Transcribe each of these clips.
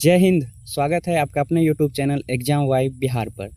जय हिंद। स्वागत है आपका अपने YouTube channel exam vibe Bihar पर।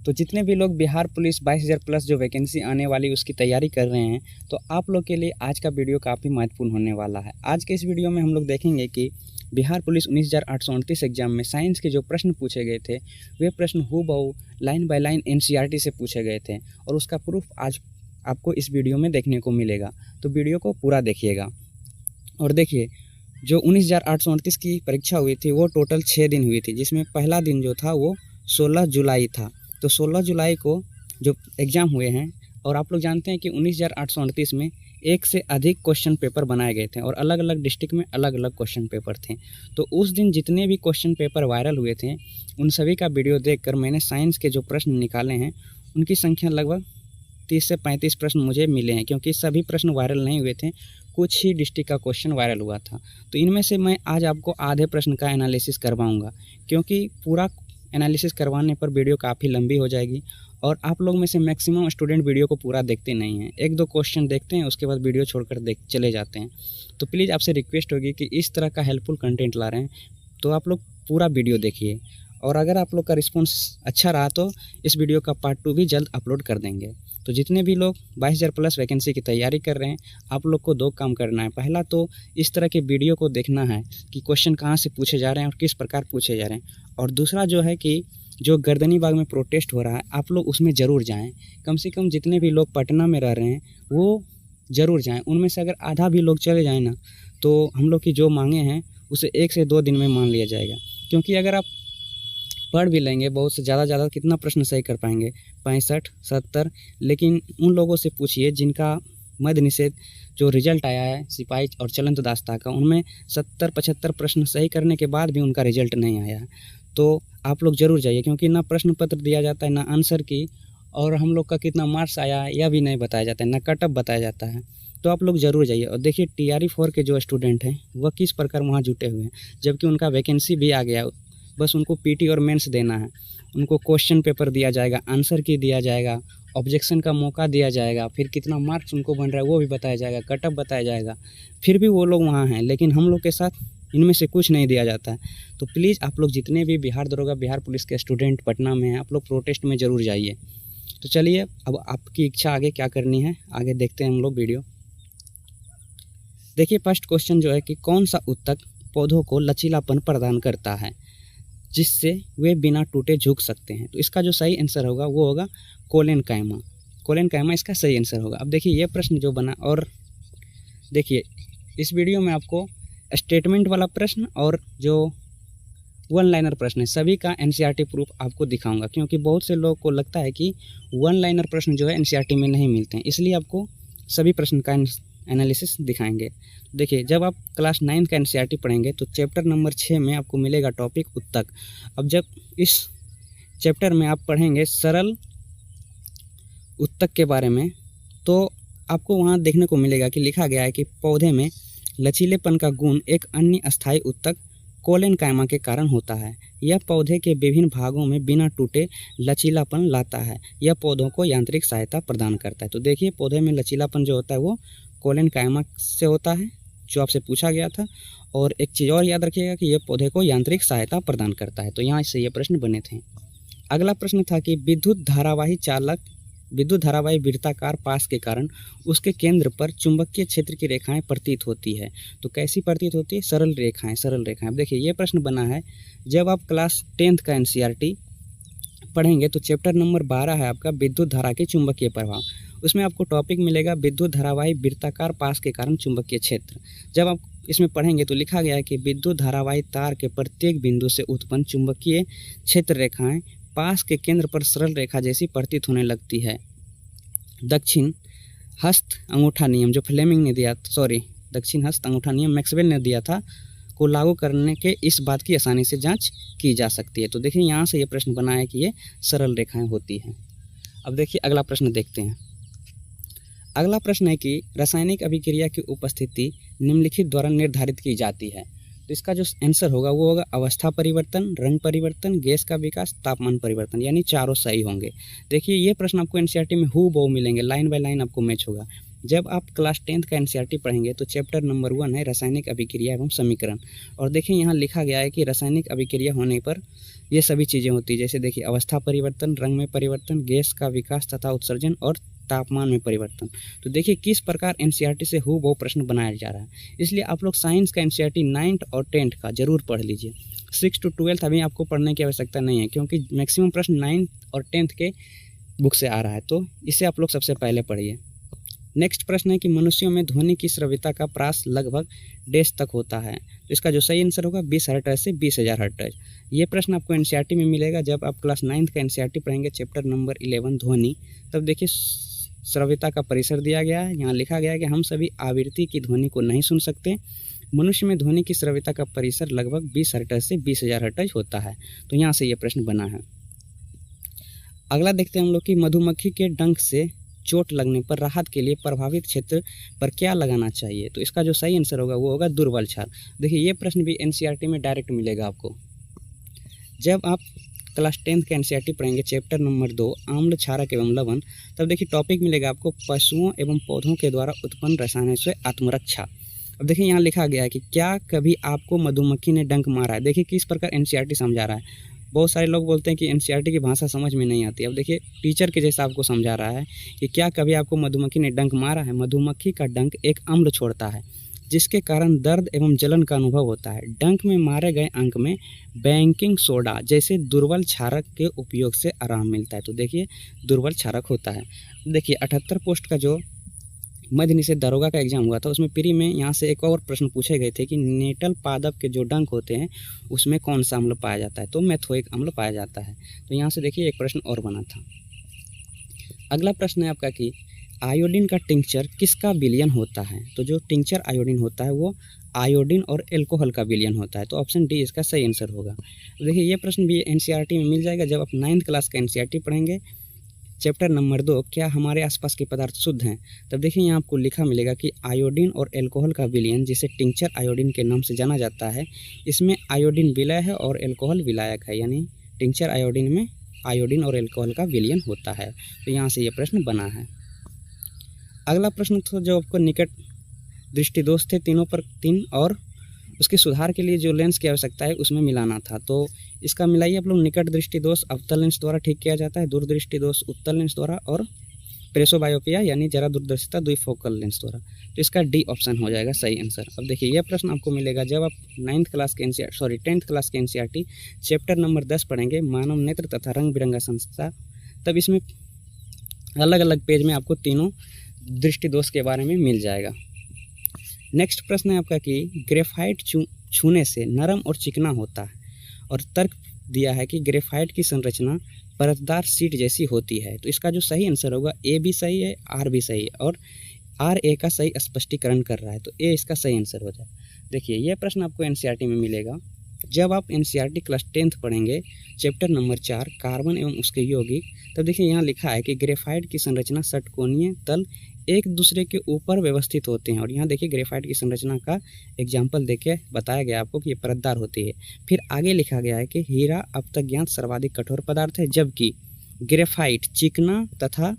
तो जितने भी लोग बिहार पुलिस 22,000 प्लस जो वैकेंसी आने वाली उसकी तैयारी कर रहे हैं, तो आप लोग के लिए आज का वीडियो काफ़ी महत्वपूर्ण होने वाला है। आज के इस वीडियो में हम लोग देखेंगे कि बिहार पुलिस 19,829 एग्जाम में साइंस के जो प्रश्न पूछे गए थे वे प्रश्न हूबहू लाइन बाय लाइन एनसीईआरटी से पूछे गए थे और उसका प्रूफ आज आपको इस वीडियो में देखने को मिलेगा। तो वीडियो को पूरा देखिएगा। और देखिए, जो 19,829 की परीक्षा हुई थी वो टोटल 6 दिन हुई थी, जिसमें पहला दिन जो था वो 16 जुलाई था। तो 16 जुलाई को जो एग्ज़ाम हुए हैं, और आप लोग जानते हैं कि 19,829 में एक से अधिक क्वेश्चन पेपर बनाए गए थे और अलग अलग डिस्ट्रिक्ट में अलग अलग क्वेश्चन पेपर थे। तो उस दिन जितने भी क्वेश्चन पेपर वायरल हुए थे उन सभी का वीडियो देखकर मैंने साइंस के जो प्रश्न निकाले हैं उनकी संख्या लगभग 30 से 35 प्रश्न मुझे मिले हैं, क्योंकि सभी प्रश्न वायरल नहीं हुए थे, कुछ ही डिस्ट्रिक्ट का क्वेश्चन वायरल हुआ था। तो इनमें से मैं आज आपको आधे प्रश्न का एनालिसिस करवाऊंगा, क्योंकि पूरा एनालिसिस करवाने पर वीडियो काफ़ी लंबी हो जाएगी और आप लोग में से मैक्सिमम स्टूडेंट वीडियो को पूरा देखते नहीं हैं, एक दो क्वेश्चन देखते हैं उसके बाद वीडियो छोड़कर चले जाते हैं। तो प्लीज़ आपसे रिक्वेस्ट होगी कि इस तरह का हेल्पफुल कंटेंट ला रहे हैं तो आप लोग पूरा वीडियो देखिए, और अगर आप लोग का रिस्पॉन्स अच्छा रहा तो इस वीडियो का पार्ट 2 भी जल्द अपलोड कर देंगे। तो जितने भी लोग 22,000 प्लस वैकेंसी की तैयारी कर रहे हैं, आप लोग को 2 काम करना है। पहला तो इस तरह के वीडियो को देखना है कि क्वेश्चन कहाँ से पूछे जा रहे हैं और किस प्रकार पूछे जा रहे हैं। और दूसरा जो है कि जो गर्दनी बाग में प्रोटेस्ट हो रहा है, आप लोग उसमें ज़रूर जाएँ। कम से कम जितने भी लोग पटना में रह रहे हैं वो ज़रूर जाएँ। उनमें से अगर आधा भी लोग चले जाएँ ना, तो हम लोग की जो मांगे हैं उसे 1 से 2 दिन में मान लिया जाएगा। क्योंकि अगर आप पढ़ भी लेंगे बहुत से ज़्यादा कितना प्रश्न सही कर पाएंगे, 65, 70, लेकिन उन लोगों से पूछिए जिनका मद्य निषेध जो रिजल्ट आया है सिपाही और चलंत दास्ता का, उनमें 70-75 प्रश्न सही करने के बाद भी उनका रिजल्ट नहीं आया है। तो आप लोग ज़रूर जाइए, क्योंकि ना प्रश्न पत्र दिया जाता है ना आंसर की, और हम लोग का कितना मार्क्स आया यह भी नहीं बताया जाता है, ना कट ऑफ बताया जाता है। तो आप लोग ज़रूर जाइए और देखिए TRE 4 के जो स्टूडेंट हैं वह किस प्रकार वहाँ जुटे हुए हैं, जबकि उनका वैकेंसी भी आ गया। बस उनको PT और मेंस देना है, उनको क्वेश्चन पेपर दिया जाएगा, आंसर की दिया जाएगा, ऑब्जेक्शन का मौका दिया जाएगा, फिर कितना मार्क्स उनको बन रहा है वो भी बताया जाएगा, कट ऑफ बताया जाएगा। फिर भी वो लोग वहाँ हैं, लेकिन हम लोग के साथ इनमें से कुछ नहीं दिया जाता है। तो प्लीज़ आप लोग जितने भी बिहार दरोगा बिहार पुलिस के स्टूडेंट पटना में हैं, आप लोग प्रोटेस्ट में ज़रूर जाइए। तो चलिए, अब आपकी इच्छा आगे क्या करनी है आगे देखते हैं हम लोग वीडियो। देखिए, फर्स्ट क्वेश्चन जो है कि कौन सा उत्तक पौधों को लचीलापन प्रदान करता है जिससे वे बिना टूटे झुक सकते हैं। तो इसका जो सही आंसर होगा वो होगा कोलेनकाइमा। कोलेनकाइमा इसका सही आंसर होगा। अब देखिए ये प्रश्न जो बना, और देखिए इस वीडियो में आपको स्टेटमेंट वाला प्रश्न और जो 1 लाइनर प्रश्न है सभी का NCERT प्रूफ आपको दिखाऊंगा, क्योंकि बहुत से लोगों को लगता है कि 1 लाइनर प्रश्न जो है NCERT में नहीं मिलते हैं, इसलिए आपको सभी प्रश्न का एनालिसिस दिखाएंगे। देखिए, जब आप क्लास 9 का NCERT पढ़ेंगे तो चैप्टर नंबर 6 में आपको मिलेगा टॉपिक उत्तक। अब जब इस चैप्टर में आप पढ़ेंगे सरल उत्तक के बारे में, तो आपको वहाँ देखने को मिलेगा कि लिखा गया है कि पौधे में लचीलेपन का गुण एक अन्य अस्थायी उत्तक कोलेनकाइमा के कारण होता है। यह पौधे के विभिन्न भागों में बिना टूटे लचीलापन लाता है। यह पौधों को यांत्रिक सहायता प्रदान करता है। तो देखिए, पौधे में लचीलापन जो होता है वो कोलेनकाइमा से होता है, जो आपसे पूछा गया था। और एक चीज़ और याद रखिएगा कि यह पौधे को यांत्रिक सहायता प्रदान करता है। तो यहाँ से ये प्रश्न बने थे। अगला प्रश्न था कि विद्युत धारावाही वृत्ताकार पास के कारण उसके केंद्र पर चुंबकीय क्षेत्र की रेखाएं प्रतीत होती है। तो कैसी प्रतीत होती है? सरल रेखाएं, सरल रेखाएं। अब देखिए ये प्रश्न बना है जब आप क्लास 10th का NCERT पढ़ेंगे तो चैप्टर नंबर 12 है आपका विद्युत धारा के चुंबकीय प्रभाव। उसमें आपको टॉपिक मिलेगा विद्युत धारावाही वृत्ताकार पास के कारण चुंबकीय क्षेत्र। जब आप इसमें पढ़ेंगे तो लिखा गया है कि विद्युत धारावाही तार के प्रत्येक बिंदु से उत्पन्न चुंबकीय क्षेत्र रेखाएं पास के केंद्र पर सरल रेखा जैसी प्रतीत होने लगती है। दक्षिण हस्त अंगूठा नियम जो फ्लेमिंग ने दिया, दक्षिण हस्त अंगूठा नियम मैक्सवेल ने दिया था, को लागू करने के इस बात की आसानी से जांच की जा सकती है। तो देखिए यहाँ से ये प्रश्न बना है कि ये सरल रेखाएं होती हैं। अब देखिए अगला प्रश्न देखते हैं। अगला प्रश्न है कि रासायनिक अभिक्रिया की उपस्थिति निम्नलिखित द्वारा निर्धारित की जाती है। तो इसका जो आंसर होगा वो होगा अवस्था परिवर्तन, रंग परिवर्तन, गैस का विकास, तापमान परिवर्तन, यानी चारों सही होंगे। देखिए ये प्रश्न आपको NCERT में हूबहू मिलेंगे, लाइन बाय लाइन आपको मैच होगा। जब आप क्लास 10th का एनसीईआरटी पढ़ेंगे तो चैप्टर नंबर 1 है रासायनिक अभिक्रिया एवं समीकरण। और देखिए यहाँ लिखा गया है कि रासायनिक अभिक्रिया होने पर ये सभी चीज़ें होती है, जैसे देखिए अवस्था परिवर्तन, रंग में परिवर्तन, गैस का विकास तथा उत्सर्जन और तापमान में परिवर्तन। तो देखिए किस प्रकार एनसीईआरटी से हूबहू प्रश्न बनाया जा रहा है, इसलिए आप लोग साइंस का एनसीईआरटी 9th और 10th का जरूर पढ़ लीजिए। 6 to 12 अभी आपको पढ़ने की आवश्यकता नहीं है, क्योंकि मैक्सिमम प्रश्न 9th और 10th के बुक से आ रहा है, तो इसे आप लोग सबसे पहले पढ़िए। नेक्स्ट प्रश्न है कि मनुष्यों में ध्वनि की श्रव्यता का प्रास लगभग डैश तक होता है। तो इसका जो सही आंसर होगा 20 हर्ट्ज से 20,000 हर्ट्ज। ये प्रश्न आपको एनसीईआरटी में मिलेगा जब आप क्लास 9th का एनसीईआरटी पढ़ेंगे, चैप्टर नंबर 11 ध्वनि। तब देखिए श्रव्यता का परिसर दिया गया है, यहाँ लिखा गया है कि हम सभी आवृत्ति की ध्वनि को नहीं सुन सकते। मनुष्य में ध्वनि की श्रव्यता का परिसर लगभग 20 हर्ट्ज से 20,000 हर्ट्ज होता है। तो यहाँ से ये प्रश्न बना है। अगला देखते हैं हम लोग कि मधुमक्खी के डंक से चोट लगने पर राहत के लिए प्रभावित क्षेत्र पर क्या लगाना चाहिए। तो इसका जो सही आंसर होगा वो होगा दुर्बल क्षार। देखिए ये प्रश्न भी एनसीईआरटी में डायरेक्ट मिलेगा आपको। जब आप क्लास 10th का एनसीईआरटी पढ़ेंगे, चैप्टर नंबर 2 आम्ल, क्षारक एवं लवण, तब देखिए टॉपिक मिलेगा आपको पशुओं एवं पौधों के द्वारा उत्पन्न रसायनों से आत्मरक्षा। अब देखिए यहाँ लिखा गया है कि क्या कभी आपको मधुमक्खी ने डंक मारा है। देखिए किस प्रकार एनसीईआरटी समझा रहा है। बहुत सारे लोग बोलते हैं कि एनसीईआरटी की भाषा समझ में नहीं आती। अब देखिए टीचर के जैसा आपको समझा रहा है कि क्या कभी आपको मधुमक्खी ने डंक मारा है। मधुमक्खी का डंक एक अम्ल छोड़ता है जिसके कारण दर्द एवं जलन का अनुभव होता है। डंक में मारे गए अंक में बेकिंग सोडा जैसे दुर्बल क्षारक के उपयोग से आराम मिलता है। तो देखिए दुर्बल क्षारक होता है। देखिए 78 पोस्ट का जो मध्य निषेध दरोगा का एग्जाम हुआ था, उसमें प्री में यहाँ से एक और प्रश्न पूछे गए थे कि नेटल पादप के जो डंक होते हैं उसमें कौन सा अम्ल पाया जाता है। तो मैथोइक अम्ल पाया जाता है। तो यहाँ से देखिए एक प्रश्न और बना था। अगला प्रश्न है आपका कि आयोडीन का टिंक्चर किसका विलयन होता है। तो जो टिंक्चर आयोडीन होता है वो आयोडीन और एल्कोहल का विलयन होता है। तो ऑप्शन डी इसका सही आंसर होगा। देखिए ये प्रश्न भी एनसीईआरटी में मिल जाएगा जब आप 9th क्लास का एनसीईआरटी पढ़ेंगे, चैप्टर नंबर 2 क्या हमारे आसपास के पदार्थ शुद्ध हैं। तब देखिए यहाँ आपको लिखा मिलेगा कि आयोडीन और एल्कोहल का विलयन, जिसे टिंक्चर आयोडीन के नाम से जाना जाता है, इसमें आयोडीन विलय है और एल्कोहल विलायक है, यानी टिंक्चर आयोडीन में आयोडीन और एल्कोहल का विलयन होता है। तो यहाँ से ये प्रश्न बना है। अगला प्रश्न था जो आपको निकट दृष्टि दोष थे तीनों पर 3 और उसके सुधार के लिए जो लेंस की आवश्यकता है उसमें मिलाना था। तो इसका मिलाइए आप लोग। निकट दृष्टि दोष अवतल लेंस द्वारा ठीक किया जाता है, दूरदृष्टि दोष उत्तल लेंस द्वारा, और प्रेसोबायोपिया यानी जरा दूरदर्शिता द्विफोकल लेंस द्वारा। तो इसका डी ऑप्शन हो जाएगा सही आंसर। अब देखिए यह प्रश्न आपको मिलेगा जब आप 10th क्लास के एनसीईआरटी चैप्टर नंबर 10 पढ़ेंगे, मानव नेत्र तथा रंग बिरंगा संसार। तब इसमें अलग अलग पेज में आपको तीनों दृष्टि दोष के बारे में मिल जाएगा। नेक्स्ट प्रश्न है आपका कि ग्रेफाइट छूने से नरम और चिकना होता है, और तर्क दिया है कि ग्रेफाइट की संरचना परतदार सीट जैसी होती है। तो इसका जो सही आंसर होगा ए भी सही है, आर भी सही है, और आर ए का सही स्पष्टीकरण कर रहा है। तो ए इसका सही आंसर हो जाए। देखिए यह प्रश्न आपको एनसीईआरटी में मिलेगा जब आप एनसीईआरटी क्लास 10th पढ़ेंगे, चैप्टर नंबर 4 कार्बन एवं उसके यौगिक। तब देखिए यहाँ लिखा है कि ग्रेफाइट की संरचना षटकोणीय तल एक दूसरे के ऊपर व्यवस्थित होते हैं, और यहाँ देखिए ग्रेफाइट की संरचना का एग्जाम्पल देके बताया गया आपको कि ये परतदार होती है। फिर आगे लिखा गया है कि हीरा अब तक ज्ञात सर्वाधिक कठोर पदार्थ है, जबकि ग्रेफाइट चिकना तथा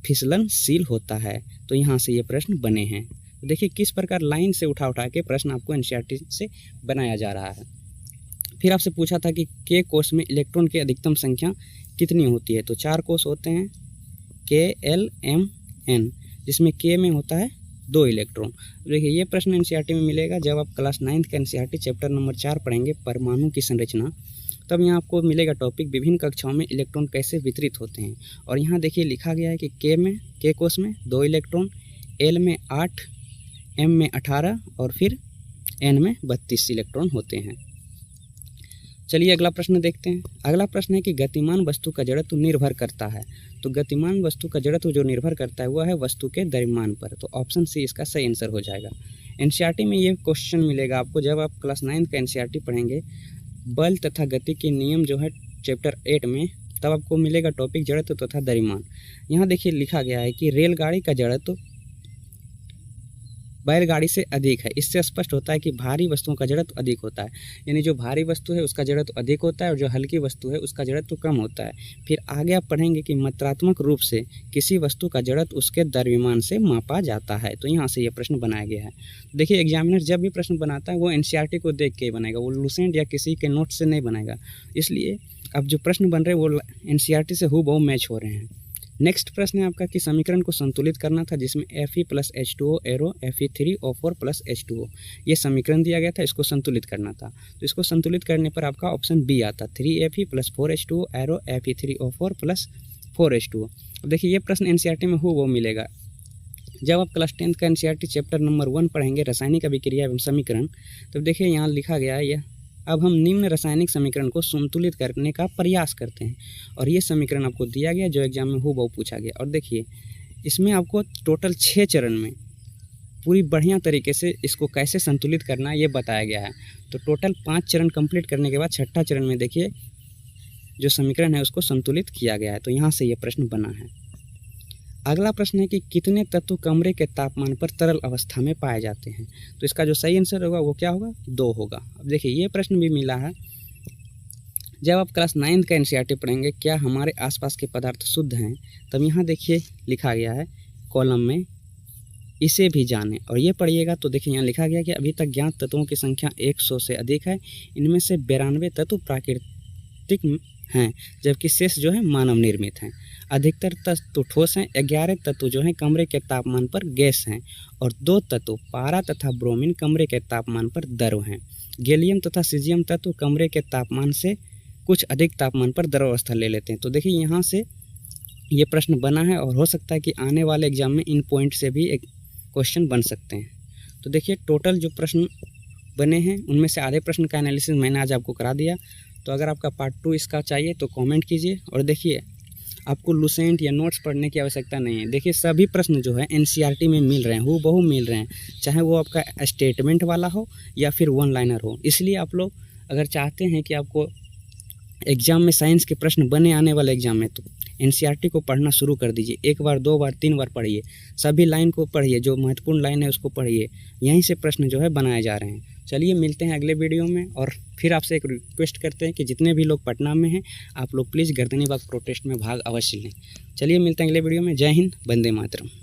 फिसलनशील होता है। तो यहाँ से ये प्रश्न बने हैं। तो देखिए किस प्रकार लाइन से उठा के प्रश्न आपको एनसीईआरटी से बनाया जा रहा है। फिर आपसे पूछा था कि के कोष में इलेक्ट्रॉन की अधिकतम संख्या कितनी होती है। तो 4 कोष होते हैं, KLMN, जिसमें के में होता है 2 इलेक्ट्रॉन। देखिए ये प्रश्न एनसीईआरटी में मिलेगा जब आप क्लास 9th का एनसीईआरटी चैप्टर नंबर 4 पढ़ेंगे, परमाणु की संरचना। तब यहाँ आपको मिलेगा टॉपिक विभिन्न कक्षाओं में इलेक्ट्रॉन कैसे वितरित होते हैं, और यहाँ देखिए लिखा गया है कि के कोष में 2 इलेक्ट्रॉन, L में 8, M में 18 और फिर N में 32 इलेक्ट्रॉन होते हैं। चलिए अगला प्रश्न देखते हैं। अगला प्रश्न है कि गतिमान वस्तु का जड़त्व निर्भर करता है। तो गतिमान वस्तु का जड़त्व जो निर्भर करता है वह है वस्तु के द्रव्यमान पर। तो ऑप्शन सी इसका सही आंसर हो जाएगा। एनसीईआरटी में ये क्वेश्चन मिलेगा आपको जब आप क्लास 9th का एनसीईआरटी पढ़ेंगे, बल तथा गति के नियम जो है चैप्टर 8 में। तब आपको मिलेगा टॉपिक जड़त्व तथा द्रव्यमान। यहाँ देखिए लिखा गया है कि रेलगाड़ी का जड़त्व बैलगाड़ी से अधिक है। इससे स्पष्ट होता है कि भारी वस्तुओं का जड़त्व अधिक होता है, यानी जो भारी वस्तु है उसका जड़त्व अधिक होता है और जो हल्की वस्तु है उसका जड़त्व कम होता है। फिर आगे आप पढ़ेंगे कि मात्रात्मक रूप से किसी वस्तु का जड़त्व उसके द्रव्यमान से मापा जाता है। तो यहाँ से ये प्रश्न बनाया गया है। देखिए एग्जामिनर जब भी प्रश्न बनाता है वो एनसीईआरटी को देख के ही बनाएगा, वो लुसेंट या किसी के नोट से नहीं बनाएगा। इसलिए अब जो प्रश्न बन रहे हैं वो एनसीईआरटी से हूबहू मैच हो रहे हैं। नेक्स्ट प्रश्न है आपका कि समीकरण को संतुलित करना था, जिसमें Fe + H2O arrow Fe3O4 + H2O ये समीकरण दिया गया था, इसको संतुलित करना था। तो इसको संतुलित करने पर आपका ऑप्शन बी आता, 3Fe + 4H2O arrow Fe3O4 + 4H2O। अब देखिए ये प्रश्न एनसीईआरटी में वो मिलेगा। जब आप क्लास 10th का एनसीईआरटी चैप्टर नंबर 1 पढ़ेंगे रासायनिक अभिक्रिया एवं समीकरण, तो देखिए यहाँ लिखा गया है यह, अब हम निम्न रासायनिक समीकरण को संतुलित करने का प्रयास करते हैं। और ये समीकरण आपको दिया गया जो एग्जाम में हूबहू पूछा गया। और देखिए इसमें आपको टोटल 6 चरण में पूरी बढ़िया तरीके से इसको कैसे संतुलित करना है ये बताया गया है। तो टोटल 5 चरण कंप्लीट करने के बाद छठा चरण में देखिए जो समीकरण है उसको संतुलित किया गया है। तो यहाँ से ये प्रश्न बना है। अगला प्रश्न है कि कितने तत्व कमरे के तापमान पर तरल अवस्था में पाए जाते हैं। तो इसका जो सही आंसर होगा वो क्या होगा, 2 होगा। अब देखिए ये प्रश्न भी मिला है। जब आप क्लास 9th का एनसीईआरटी पढ़ेंगे क्या हमारे आसपास के पदार्थ शुद्ध हैं, तब यहाँ देखिए लिखा गया है कॉलम में इसे भी जाने, और ये पढ़िएगा तो देखिए यहाँ लिखा गया कि अभी तक ज्ञात तत्वों की संख्या 100 से अधिक है। इनमें से 92 तत्व प्राकृतिक हैं, जबकि शेष जो है मानव निर्मित हैं। अधिकतर तत्व ठोस हैं, 11 तत्व जो हैं कमरे के तापमान पर गैस हैं, और 2 तत्व पारा तथा ब्रोमीन कमरे के तापमान पर द्रव हैं। गैलियम तथा सीजियम तत्व कमरे के तापमान से कुछ अधिक तापमान पर द्रव अवस्था ले लेते हैं। तो देखिए यहाँ से ये प्रश्न बना है और हो सकता है कि आने वाले एग्जाम में इन पॉइंट से भी एक क्वेश्चन बन सकते हैं। तो देखिए टोटल जो प्रश्न बने हैं उनमें से आधे प्रश्न का एनालिसिस मैंने आज आपको करा दिया। तो अगर आपका पार्ट 2 इसका चाहिए तो कमेंट कीजिए। और देखिए आपको लुसेंट या नोट्स पढ़ने की आवश्यकता नहीं है। देखिए सभी प्रश्न जो है एनसीईआरटी में मिल रहे हैं, हूबहू मिल रहे हैं, चाहे वो आपका स्टेटमेंट वाला हो या फिर 1 लाइनर हो। इसलिए आप लोग अगर चाहते हैं कि आपको एग्ज़ाम में साइंस के प्रश्न बने आने वाले एग्जाम में, तो एनसीईआरटी को पढ़ना शुरू कर दीजिए। 1 बार 2 बार 3 बार पढ़िए, सभी लाइन को पढ़िए, जो महत्वपूर्ण लाइन है उसको पढ़िए। यहीं से प्रश्न जो है बनाए जा रहे हैं। चलिए मिलते हैं अगले वीडियो में। और फिर आपसे एक रिक्वेस्ट करते हैं कि जितने भी लोग पटना में हैं आप लोग प्लीज़ गर्दनीबाग प्रोटेस्ट में भाग अवश्य लें। चलिए मिलते हैं अगले वीडियो में। जय हिंद, वंदे मातरम।